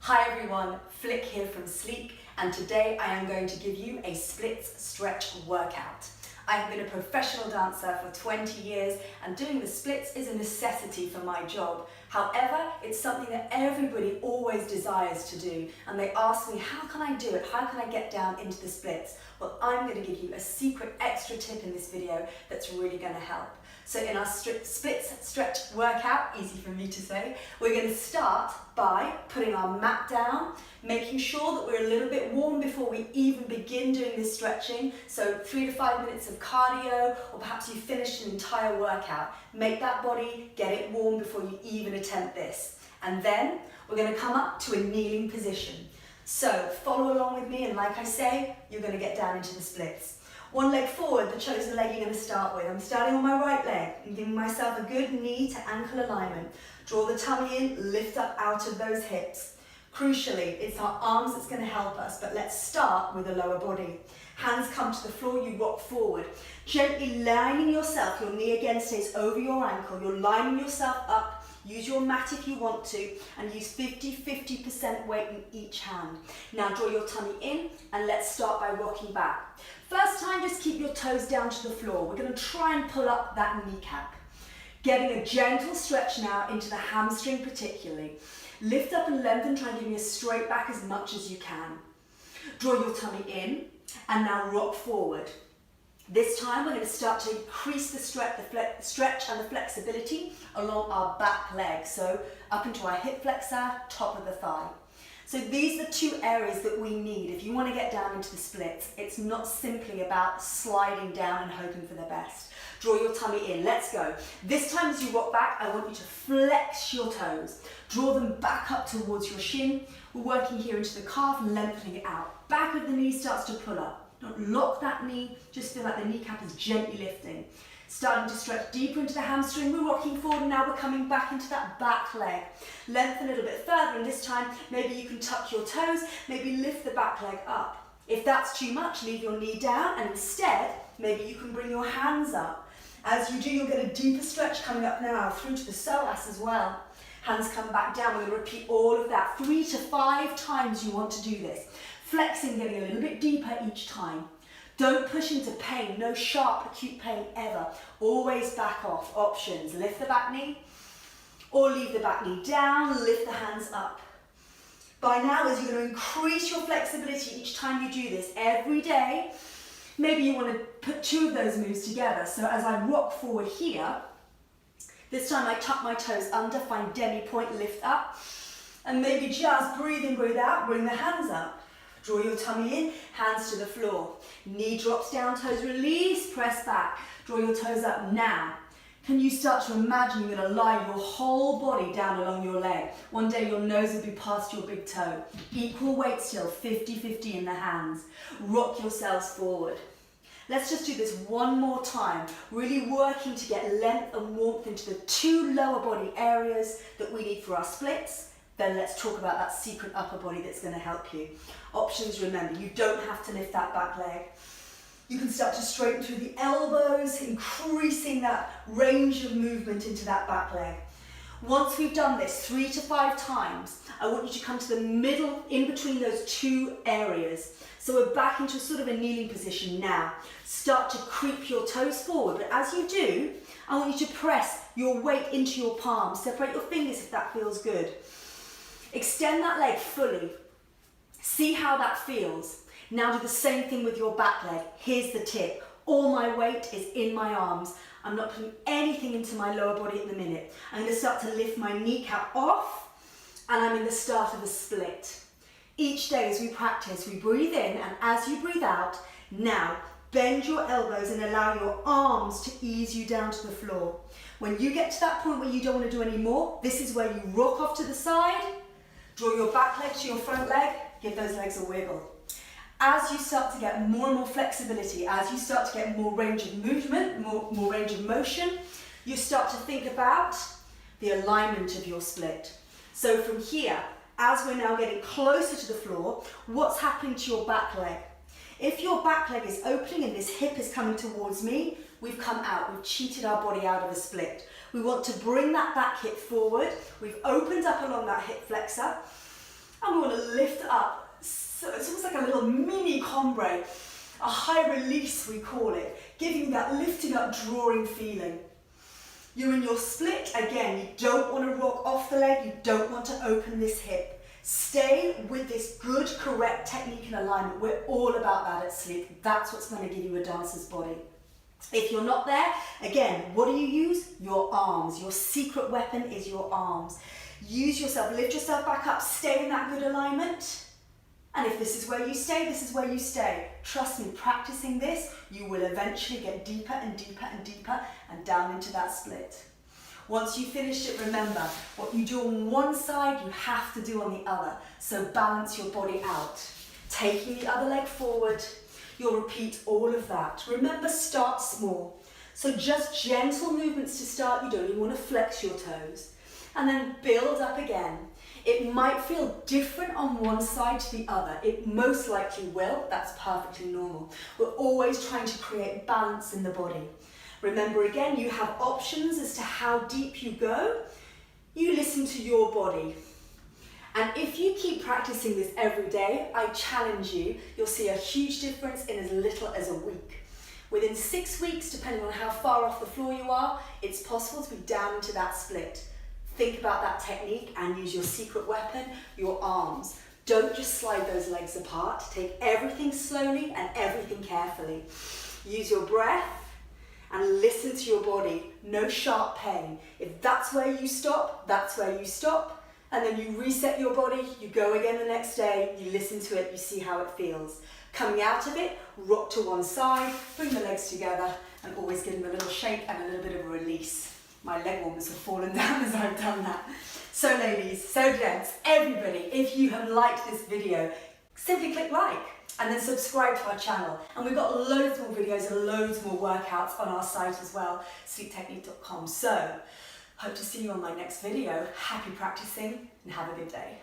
Hi everyone, Flick here from Sleek, and today I am going to give you a splits stretch workout. I have been a professional dancer for 20 years and doing the splits is a necessity for my job. However, it's something that everybody always desires to do, and they ask me, how can I do it? How can I get down into the splits? Well, I'm going to give you a secret extra tip in this video that's really going to help. So in our splits stretch workout, easy for me to say, we're going to start by putting our mat down, making sure that we're a little bit warm before we even begin doing this stretching. So 3 to 5 minutes of cardio, or perhaps you finished an entire workout. Make that body, get it warm before you even attempt this. And then we're going to come up to a kneeling position. So follow along with me, and like I say, you're going to get down into the splits. One leg forward, the chosen leg you're going to start with. I'm starting on my right leg and giving myself a good knee to ankle alignment. Draw the tummy in, lift up out of those hips. Crucially, it's our arms that's going to help us, but let's start with the lower body. Hands come to the floor, you rock forward. Gently lining yourself, your knee again stays over your ankle. You're lining yourself up. Use your mat if you want to, and use 50% weight in each hand. Now draw your tummy in, and let's start by rocking back. First time, just keep your toes down to the floor. We're going to try and pull up that kneecap. Getting a gentle stretch now into the hamstring particularly. Lift up and lengthen, try and give me a straight back as much as you can. Draw your tummy in, and now rock forward. This time we're going to start to increase the stretch and the flexibility along our back leg. So up into our hip flexor, top of the thigh. So these are the two areas that we need. If you want to get down into the splits, it's not simply about sliding down and hoping for the best. Draw your tummy in, let's go. This time as you rock back, I want you to flex your toes. Draw them back up towards your shin. We're working here into the calf and lengthening it out. Back of the knee starts to pull up. Don't lock that knee, just feel like the kneecap is gently lifting. Starting to stretch deeper into the hamstring, we're rocking forward and now we're coming back into that back leg. Lengthen a little bit further, and this time maybe you can tuck your toes, maybe lift the back leg up. If that's too much, leave your knee down, and instead, maybe you can bring your hands up. As you do, you'll get a deeper stretch coming up now through to the psoas as well. Hands come back down. We're going to repeat all of that 3 to 5 times you want to do this. Flexing, getting a little bit deeper each time. Don't push into pain, no sharp acute pain ever. Always back off. Options, lift the back knee or leave the back knee down, lift the hands up. By now, as you're going to increase your flexibility each time you do this every day, maybe you want to put 2 of those moves together. So as I rock forward here, this time I tuck my toes under, find demi-point, lift up, and maybe just breathe in, breathe out, bring the hands up. Draw your tummy in, hands to the floor. Knee drops down, toes release, press back. Draw your toes up now. Can you start to imagine you're going to lie your whole body down along your leg? One day your nose will be past your big toe. Equal weight still, 50-50 in the hands. Rock yourselves forward. Let's just do this one more time, really working to get length and warmth into the 2 lower body areas that we need for our splits. Then let's talk about that secret upper body that's going to help you. Options, remember, you don't have to lift that back leg. You can start to straighten through the elbows, increasing that range of movement into that back leg. Once we've done this 3 to 5 times, I want you to come to the middle, in between those 2 areas. So we're back into sort of a kneeling position now. Start to creep your toes forward, but as you do, I want you to press your weight into your palms. Separate your fingers if that feels good. Extend that leg fully. See how that feels. Now do the same thing with your back leg. Here's the tip. All my weight is in my arms. I'm not putting anything into my lower body at the minute. I'm going to start to lift my kneecap off, and I'm in the start of a split. Each day as we practice, we breathe in, and as you breathe out, now bend your elbows and allow your arms to ease you down to the floor. When you get to that point where you don't want to do any more, this is where you rock off to the side. Draw your back leg to your front leg, give those legs a wiggle. As you start to get more and more flexibility, as you start to get more range of movement, more range of motion, you start to think about the alignment of your split. So from here, as we're now getting closer to the floor, what's happening to your back leg? If your back leg is opening and this hip is coming towards me, we've come out, we've cheated our body out of a split. We want to bring that back hip forward. We've opened up along that hip flexor. And we want to lift up. So it's almost like a little mini combre, a high release we call it, giving you that lifting up, drawing feeling. You're in your split. Again, you don't want to rock off the leg, you don't want to open this hip. Stay with this good, correct technique and alignment. We're all about that at Sleek. That's what's going to give you a dancer's body. If you're not there, again, what do you use? Your arms. Your secret weapon is your arms. Use yourself, lift yourself back up, stay in that good alignment. And if this is where you stay, this is where you stay. Trust me, practicing this, you will eventually get deeper and deeper and deeper and down into that split. Once you finish it, remember, what you do on one side, you have to do on the other. So balance your body out. Taking the other leg forward, you'll repeat all of that. Remember, start small. So just gentle movements to start. You don't even want to flex your toes. And then build up again. It might feel different on one side to the other. It most likely will. That's perfectly normal. We're always trying to create balance in the body. Remember again, you have options as to how deep you go. You listen to your body. And if you keep practicing this every day, I challenge you, you'll see a huge difference in as little as a week. Within 6 weeks, depending on how far off the floor you are, it's possible to be down into that split. Think about that technique and use your secret weapon, your arms. Don't just slide those legs apart. Take everything slowly and everything carefully. Use your breath and listen to your body. No sharp pain. If that's where you stop, that's where you stop. And then you reset your body, you go again the next day, you listen to it, you see how it feels. Coming out of it, rock to one side, bring the legs together, and always give them a little shake and a little bit of a release. My leg warmers have fallen down as I've done that. So ladies, so gents, everybody, if you have liked this video, simply click like and then subscribe to our channel. And we've got loads more videos and loads more workouts on our site as well, sleektechnique.com. So, hope to see you on my next video. Happy practicing and have a good day.